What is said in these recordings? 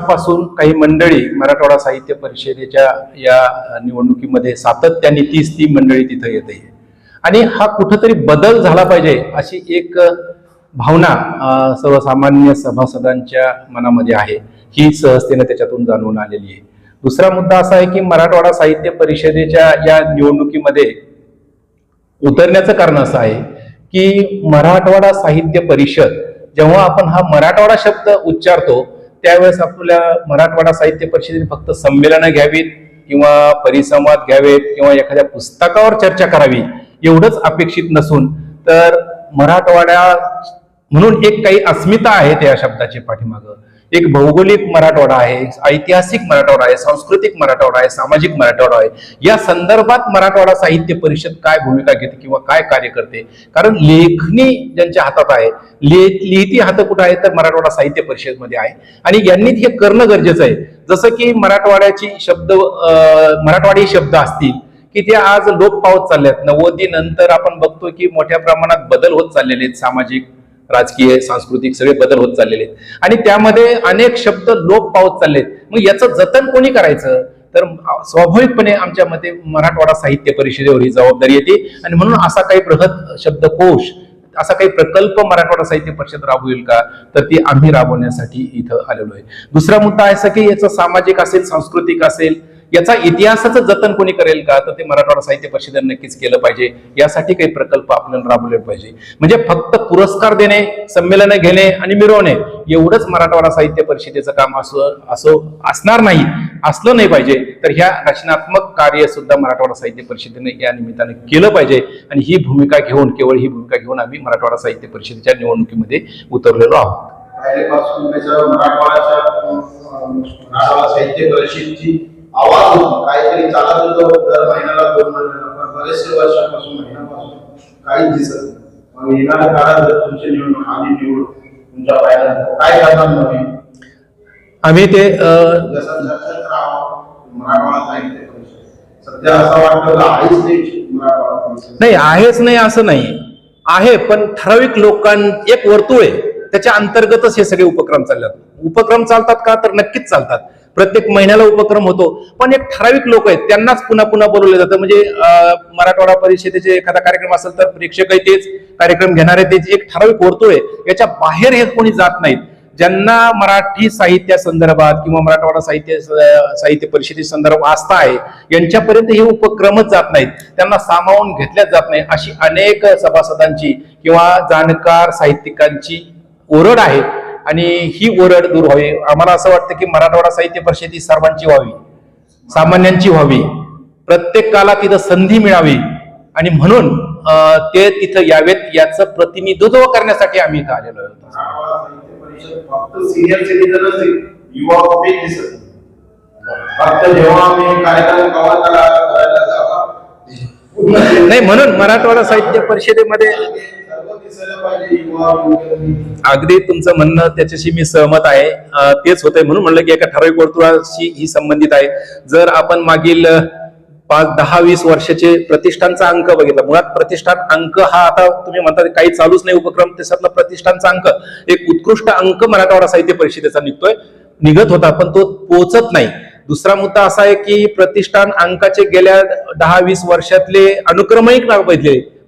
पासून काही मंडळी मराठवाडा साहित्य परिषदेच्या या निवडणुकीमध्ये सातत्याने ती मंडळी तिथे येते आणि हा कुठंतरी बदल झाला पाहिजे अशी एक भावना सर्वसामान्य सभासदांच्या मनामध्ये आहे, ही सहजतेने त्याच्यातून जाणून आलेली आहे. दुसरा मुद्दा असा आहे की मराठवाडा साहित्य परिषदेच्या या निवडणुकीमध्ये उतरण्याचं कारण असं आहे की मराठवाडा साहित्य परिषद, जेव्हा आपण हा मराठवाडा शब्द उच्चारतो त्यावेळेस आपल्या मराठवाडा साहित्य परिषदेने फक्त संमेलनं घ्यावीत किंवा परिसंवाद घ्यावेत किंवा एखाद्या पुस्तकावर चर्चा करावी एवढंच अपेक्षित नसून, तर मराठवाडा म्हणून एक काही अस्मिता आहे त्या शब्दाच्या पाठीमागं. एक भौगोलिक मराठवाडा आहे, ऐतिहासिक मराठवाडा आहे, सांस्कृतिक मराठवाडा आहे, सामाजिक मराठवाडा आहे. या संदर्भात मराठवाडा साहित्य परिषद काय भूमिका घेते किंवा काय कार्य करते? कारण लेखणी ज्यांच्या हातात आहे, लिहिती हात कुठं आहे तर मराठवाडा साहित्य परिषदमध्ये आहे आणि यांनी हे करणं गरजेचं आहे. जसं की मराठवाडी शब्द असतील की ते आज लोप पावत चाललेत. 90 नंतर आपण बघतो की मोठ्या प्रमाणात बदल होत चाललेले आहेत, सामाजिक, राजकीय, सांस्कृतिक सगळे बदल होत चाललेले आहेत आणि त्यामध्ये अनेक शब्द लोप पावत चाललेत. मग याचं जतन कोणी करायचं? तर स्वाभाविकपणे आमच्या मते मराठवाडा साहित्य परिषदेवर ही जबाबदारी येते आणि म्हणून असा काही बृहत शब्दकोश, असा काही प्रकल्प मराठवाडा साहित्य परिषद राबवेल का, तर ती आम्ही राबवण्यासाठी इथं आलेलो आहे. दुसरा मुद्दा असा की याचं सामाजिक असेल, सांस्कृतिक असेल, याचा इतिहासाचं जतन कोणी करेल का, तर ते मराठवाडा साहित्य परिषदेने नक्कीच केलं पाहिजे. यासाठी काही प्रकल्प आपल्याला राबवले पाहिजे. म्हणजे फक्त पुरस्कार देणे, संमेलनं घेणे आणि मिरवणे एवढंच मराठवाडा साहित्य परिषदेचं काम असं असणार नाही, असलं नाही पाहिजे. तर ह्या रचनात्मक कार्य सुद्धा मराठवाडा साहित्य परिषदेने या निमित्ताने केलं पाहिजे आणि ही भूमिका घेऊन, केवळ ही भूमिका घेऊन आम्ही मराठवाडा साहित्य परिषदेच्या निवडणुकीमध्ये उतरलेलो आहोत. मराठवाडा साहित्य परिषदेची आवाज होती, काहीतरी चालत होतं दर महिन्याला 2 महिन्याला, पण बरेचशे वर्षापासून महिन्यापासून काहीच दिसत नाही. मग येणाऱ्या काळात जर तुमची निवडणूक आधी निवडून तुमच्या पाहिजे काय करणार नव्हे? आम्ही ते मराठवाडा साहित्य परिषद सध्या असं वाटतं आहेच नाही मराठवाडा परिषद. नाही, आहेच नाही असं नाही आहे, पण ठराविक एक वर्तुळ आहे, त्याच्या अंतर्गतच हे सगळे उपक्रम चालतात. उपक्रम चालतात का, तर नक्कीच चालतात. प्रत्येक महिन्याला उपक्रम होतो, पण एक ठराविक लोक आहेत त्यांनाच पुन्हा पुन्हा बोलवलं जातं. म्हणजे मराठवाडा परिषदेचे एखादा कार्यक्रम असेल तर प्रेक्षकही तेच, कार्यक्रम घेणारे तेच, एक ठराविक वर्तुळ आहे, याच्या बाहेर हे कोणी जात नाहीत. ज्यांना मराठी साहित्या संदर्भात किंवा मराठवाडा साहित्य परिषदे संदर्भात आस्था आहे यांच्यापर्यंत हे उपक्रमच जात नाहीत, त्यांना सामावून घेतल्याच जात नाही. अशी अनेक सभासदांची किंवा जाणकार साहित्यिकांची ओरड आहे आणि ही ओरड दूर व्हावी. आम्हाला असं वाटतं की मराठवाडा साहित्य परिषद ही सर्वांची व्हावी, सामान्यांची व्हावी, प्रत्येकाला तिथं संधी मिळावी आणि म्हणून ते तिथं यावेत याचं प्रतिनिधित्व करण्यासाठी आम्ही इथं आलेलो आहोत. फक्त सिनियर सिटीजनच युवा दिसत फक्त जेव्हा आम्ही कार्यक्रम कव्हर करायला नाही, म्हणून मराठवाडा साहित्य परिषदेमध्ये अगदी तुमचं म्हणणं त्याच्याशी मी सहमत आहे. तेच होतंय म्हणून म्हणलं की एका ठराविक वर्तुळाशी ही संबंधित आहे. जर आपण मागील 5-10-20 वर्षाचे प्रतिष्ठानचा अंक बघितला, मुळात प्रतिष्ठान अंक हा आता तुम्ही म्हणता काही चालूच नाही उपक्रम, त्याच्यातला प्रतिष्ठानचा अंक एक उत्कृष्ट अंक मराठवाडा साहित्य परिषदेचा निघत होता, पण तो पोहोचत नाही. दुसरा मुद्दा असा आहे की प्रतिष्ठान अंकाचे गेल्या 10-20 वर्षातले अनुक्रमही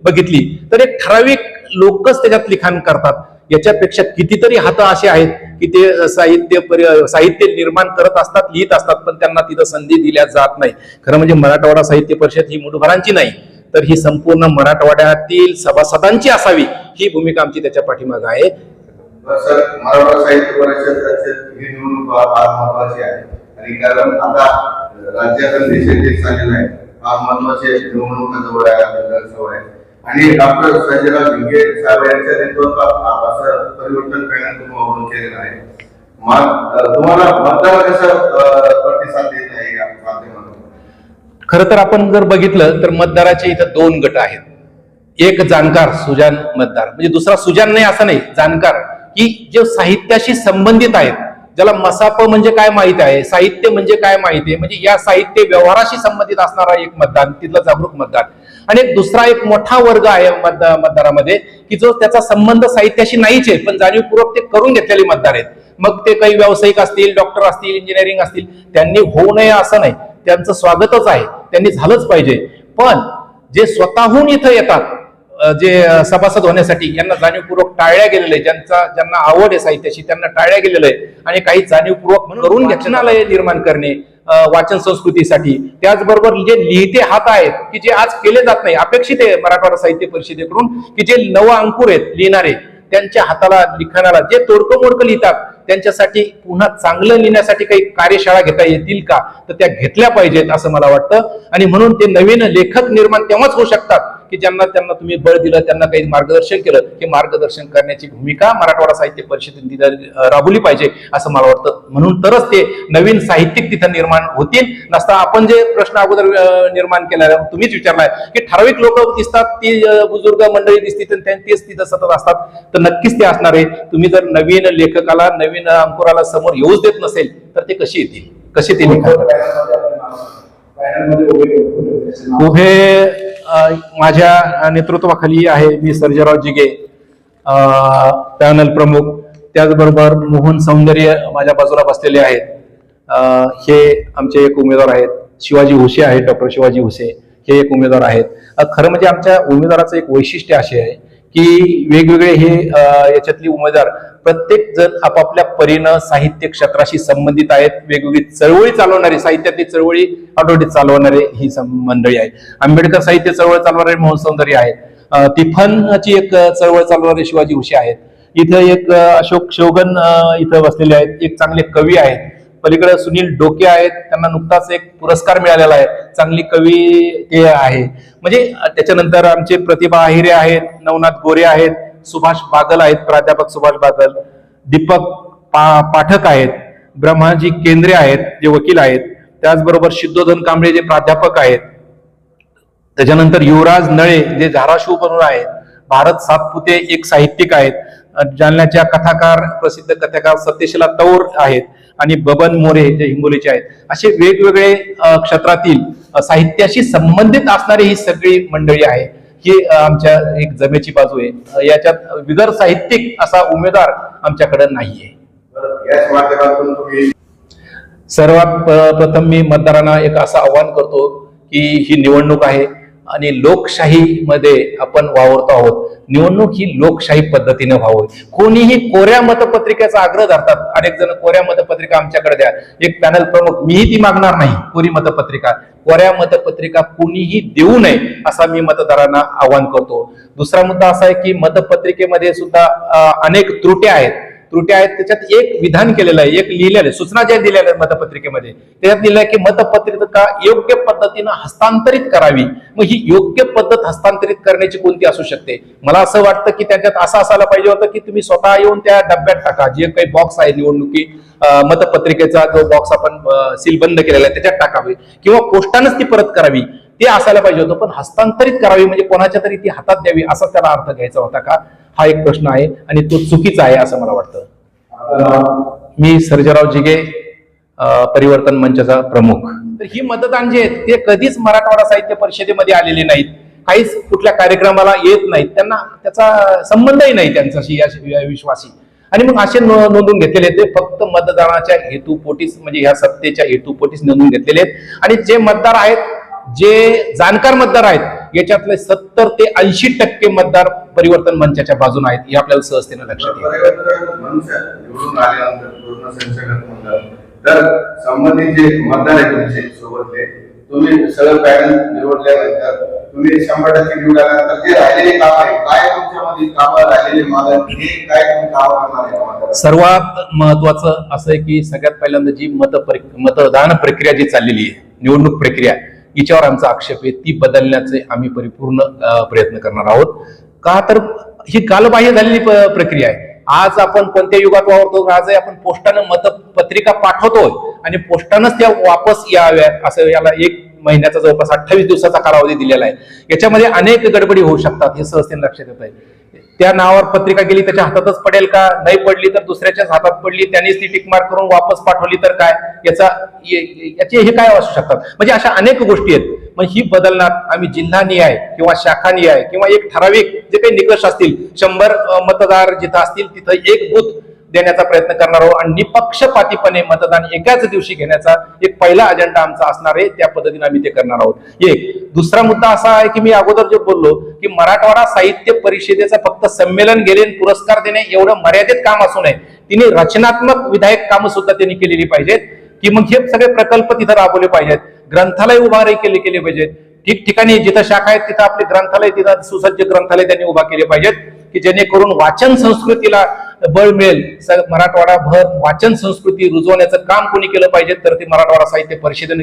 बघितली तर एक ठराविक लोकच त्याच्यात लिखाण करतात. याच्यापेक्षा कितीतरी हात असे आहेत की ते साहित्य निर्माण करत असतात, लिहित असतात, पण त्यांना तिथं संधी दिल्या जात नाही. खरं म्हणजे मराठवाडा साहित्य परिषद ही मुठभरांची नाही, तर ही संपूर्ण मराठवाड्यातील सभासदांची असावी, ही भूमिका आमची त्याच्या पाठीमागे आहे. मराठवाडा साहित्य परिषद ही निवडणूक महत्वाची आहे आणि कारण आता राज्यातील देशाचे झालेला आहे, फार महत्वाचे निवडणुका जवळ आहे आणि डॉक्टर संजयराव भिंगे साहेब यांच्या नेतृत्वात असं परिवर्तन करण्यात केलेलं आहे. तुम्हाला मतदार कसं प्रतिसाद देत आहे या माध्यमातून? खरं तर आपण जर बघितलं तर मतदाराचे इथं 2 गट आहेत. एक जाणकार सुजान मतदार, म्हणजे दुसरा सुजान नाही असं नाही, जाणकार, की जे साहित्याशी संबंधित आहेत, ज्याला मसाप म्हणजे काय माहिती आहे, साहित्य म्हणजे काय माहिती आहे, म्हणजे या साहित्य व्यवहाराशी संबंधित असणारा एक मतदान, तिथलं जागरूक मतदान. आणि एक दुसरा एक मोठा वर्ग आहे मतदारामध्ये की जो त्याचा संबंध साहित्याशी नाहीच आहे, पण जाणीवपूर्वक ते करून घेतलेले मतदार आहेत. मग ते काही व्यावसायिक असतील, डॉक्टर असतील, इंजिनिअरिंग असतील, त्यांनी होऊ नये असं नाही, त्यांचं स्वागतच आहे, त्यांनी झालंच पाहिजे. पण जे स्वतःहून इथं येतात जे सभासद होण्यासाठी, यांना जाणीवपूर्वक टाळल्या गेलेलं आहे. ज्यांना आवड आहे साहित्याची त्यांना टाळल्या गेलेलं आहे. आणि काही जाणीवपूर्वक करून वाचनालय निर्माण करणे वाचन संस्कृतीसाठी, त्याचबरोबर जे लिहिते हात आहेत की जे आज केले जात नाही, अपेक्षित आहे मराठवाडा साहित्य परिषदेकडून की जे नव अंकुर आहेत लिहिणारे, त्यांच्या हाताला लिखाणाला जे तोडकं मोडकं लिहितात त्यांच्यासाठी पुन्हा चांगलं लिहिण्यासाठी काही कार्यशाळा घेता येतील का, तर त्या घेतल्या पाहिजेत असं मला वाटतं. आणि म्हणून ते नवीन लेखक निर्माण तेव्हाच होऊ शकतात की ज्यांना तुम्ही बळ दिलं, त्यांना काही मार्गदर्शन केलं. हे मार्गदर्शन करण्याची भूमिका मराठवाडा साहित्य परिषदेने राबवली पाहिजे असं मला वाटतं. म्हणून तरच ते नवीन साहित्यिक तिथं निर्माण होतील. नसता आपण जे प्रश्न अगोदर निर्माण केला, तुम्हीच विचारलाय की ठराविक लोक दिसतात, ती बुजुर्ग मंडळी दिसतील तेच तिथं सतत असतात, तर नक्कीच ते असणार आहे. तुम्ही जर नवीन लेखकाला, नवीन अंकुराला समोर येऊच देत नसेल तर ते कसे येतील, कसे ते उभे माझ्या नेतृत्वाखाली आहे. मी सर्जेराव जिगे पॅनल प्रमुख, त्याचबरोबर मोहन सौंदर्य माझ्या बाजूला बसलेले आहेत. हे आमचे एक उमेदवार आहेत. शिवाजी हुसे आहेत, डॉक्टर शिवाजी हुसे हे एक उमेदवार आहेत. खरं म्हणजे आमच्या उमेदवाराचं एक वैशिष्ट्य असे आहे की वेगवेगळे हे याच्यातली उमेदवार प्रत्येक जण आपापल्या परीनं साहित्य क्षेत्राशी संबंधित आहेत. वेगवेगळी चळवळी चालवणारी, साहित्यातली चळवळी ऑटोमॅटिक चालवणारे ही मंडळी आहे. आंबेडकर साहित्य चळवळ चालवणारे मोहन सौंदर्य आहेत. तिफनची एक चळवळ चालवणारे शिवाजी हुसे आहेत. इथं एक अशोक शोगन इथं बसलेले आहेत, एक चांगले कवी आहेत. पलीकडे सुनील डोके आहेत, त्यांना नुकताच एक पुरस्कार मिळालेला आहे, चांगली कवी ते आहे. म्हणजे त्याच्यानंतर आमचे प्रतिभा आहिरे आहेत, नवनाथ गोरे आहेत, सुभाष बागल आहेत, प्राध्यापक सुभाष बागल, दीपक पाठक आहेत, ब्रह्माजी केंद्रे आहेत जे वकील आहेत, त्याचबरोबर सिद्धोधन कांबळे जे प्राध्यापक आहेत, त्याच्यानंतर युवराज नळे जे धाराशिव म्हणून आहेत, भारत सातपुते एक साहित्यिक आहेत, जालन्याच्या कथाकार प्रसिद्ध कथाकार सत्यशीला तौर आहेत, आणि बबन मोरे जे हिंगोलीचे आहेत. असे वेगवेगळे क्षेत्रातील साहित्याशी संबंधित असणारी ही सगळी मंडळी आहे. ही आमच्या एक जमेची बाजू आहे. याच्यात बिगर साहित्यिक असा उमेदवार आमच्याकडे नाहीये. सर्वात प्रथम मी मतदारांना एक असं आवाहन करतो की ही निवडणूक आहे आणि लोकशाहीमध्ये आपण वावरतो आहोत. निवडणूक ही लोकशाही पद्धतीने व्हावी. कोणीही कोऱ्या मतपत्रिकेचा आग्रह धरतात. अनेक जण कोऱ्या मतपत्रिका आमच्याकडे द्या. एक पॅनल प्रमुख, मीही ती मागणार नाही कोरी मतपत्रिका. कोऱ्या मतपत्रिका कुणीही देऊ नये असा मी मतदारांना आवाहन करतो. दुसरा मुद्दा असा आहे की मतपत्रिकेमध्ये सुद्धा अनेक त्रुट्या आहेत. त्याच्यात एक विधान केलेलं आहे, एक लिहिलेलं आहे, सूचना ज्या दिलेल्या आहेत मतपत्रिकेमध्ये, त्याच्यात लिहिलं आहे की मतपत्रिका योग्य पद्धतीनं हस्तांतरित करावी. मग ही योग्य पद्धत हस्तांतरित करण्याची कोणती असू शकते? मला असं वाटतं की त्याच्यात असं असायला पाहिजे होतं की तुम्ही स्वतः येऊन त्या डब्यात टाका. जे काही बॉक्स आहे निवडणुकी मतपत्रिकेचा जो बॉक्स आपण सील बंद केलेला आहे त्याच्यात टाकावी, किंवा पोस्टानच ती परत करावी, ते असायला पाहिजे होतं. पण हस्तांतरित करावी म्हणजे कोणाच्या तरी ती हातात द्यावी असा त्याला अर्थ घ्यायचा होता का, हा एक प्रश्न आहे आणि तो चुकीचा आहे असं मला वाटतं. मी सर्जेराव जिगे, परिवर्तन मंचाचा प्रमुख. तर ही मतदान जे आहेत ते कधीच मराठवाडा साहित्य परिषदेमध्ये आलेले नाहीत, काहीच कुठल्या कार्यक्रमाला येत नाहीत, त्यांना त्याचा संबंधही नाही त्यांच्याशी, या विश्वासी. आणि मग असे नोंदून घेतलेले ते फक्त मतदानाच्या हेतूपोटीच, म्हणजे ह्या सत्तेच्या हेतूपोटीच नोंदून घेतलेले आहेत. आणि जे मतदार आहेत, जे जाणकार मतदार आहेत, याच्यातले 70 ते 80% मतदार परिवर्तन मंचाच्या बाजूने आहेत, हे आपल्याला सहजतेने लक्षात येईल. तर संबंधित जे मतदार आहेत तुमचे सोबतले, तुम्ही सगळं पॅनल निवडल्यानंतर तुम्ही 100% निवडल्यानंतर जे राहिलेले काम आहे, काय तुमच्यामध्ये कामं राहिलेले मागं हे काय तुम्ही काम करणार आहे? सर्वात महत्वाचं असं आहे की सगळ्यात पहिल्यांदा जी मतदान प्रक्रिया जी चाललेली आहे, निवडणूक प्रक्रिया, हिच्यावर आमचा आक्षेप आहे, ती बदलण्याचे आम्ही परिपूर्ण प्रयत्न करणार आहोत. का तर ही कालबाह्य झालेली प्रक्रिया आहे. आज आपण कोणत्या युगात वावरतो? आजही आपण पोस्टानं मतपत्रिका पाठवतोय आणि पोस्टानंच त्या वापस याव्यात असं याला 1 महिन्याचा जवळपास 28 दिवसाचा कालावधी दिलेला आहे. याच्यामध्ये अनेक गडबडी होऊ शकतात, हे सहजतेने लक्षात येत आहे. त्या नावावर पत्रिका गेली त्याच्या हातातच पडेल का? नाही पडली तर दुसऱ्याच्याच हातात पडली, त्यांनीच ती टिक मार्क करून वापस पाठवली तर काय? याचे हे काय असू शकतात? म्हणजे अशा अनेक गोष्टी आहेत. मग ही बदलणार आम्ही जिल्हानिहाय किंवा शाखानिहाय किंवा एक ठराविक जे काही निकष असतील, 100 मतदार जिथं असतील तिथं एक बूथ देण्याचा प्रयत्न करणार आहोत आणि निपक्षपातीपणे मतदान एकाच दिवशी घेण्याचा एक पहिला अजेंडा आमचा असणार आहे. त्या पद्धतीने आम्ही ते करणार आहोत. एक दुसरा मुद्दा असा आहे की मी अगोदर जे बोललो की मराठवाडा साहित्य परिषदेचं फक्त संमेलन गेले पुरस्कार देणे एवढं मर्यादित काम असू नये. तिने रचनात्मक विधायक कामं सुद्धा त्यांनी केलेली पाहिजेत की मग हे सगळे प्रकल्प तिथं राबवले पाहिजेत. ग्रंथालय उभारी केले पाहिजेत. ठिकठिकाणी जिथं शाखा आहेत तिथं आपले ग्रंथालय, तिथं सुसज्ज ग्रंथालय त्यांनी उभा केले पाहिजेत की जेणेकरून वाचन संस्कृतीला बळ मिळेल. मराठवाडा भर वाचन संस्कृती रुजवण्याचं काम कोणी केलं पाहिजे तर ते मराठवाडा साहित्य परिषदेने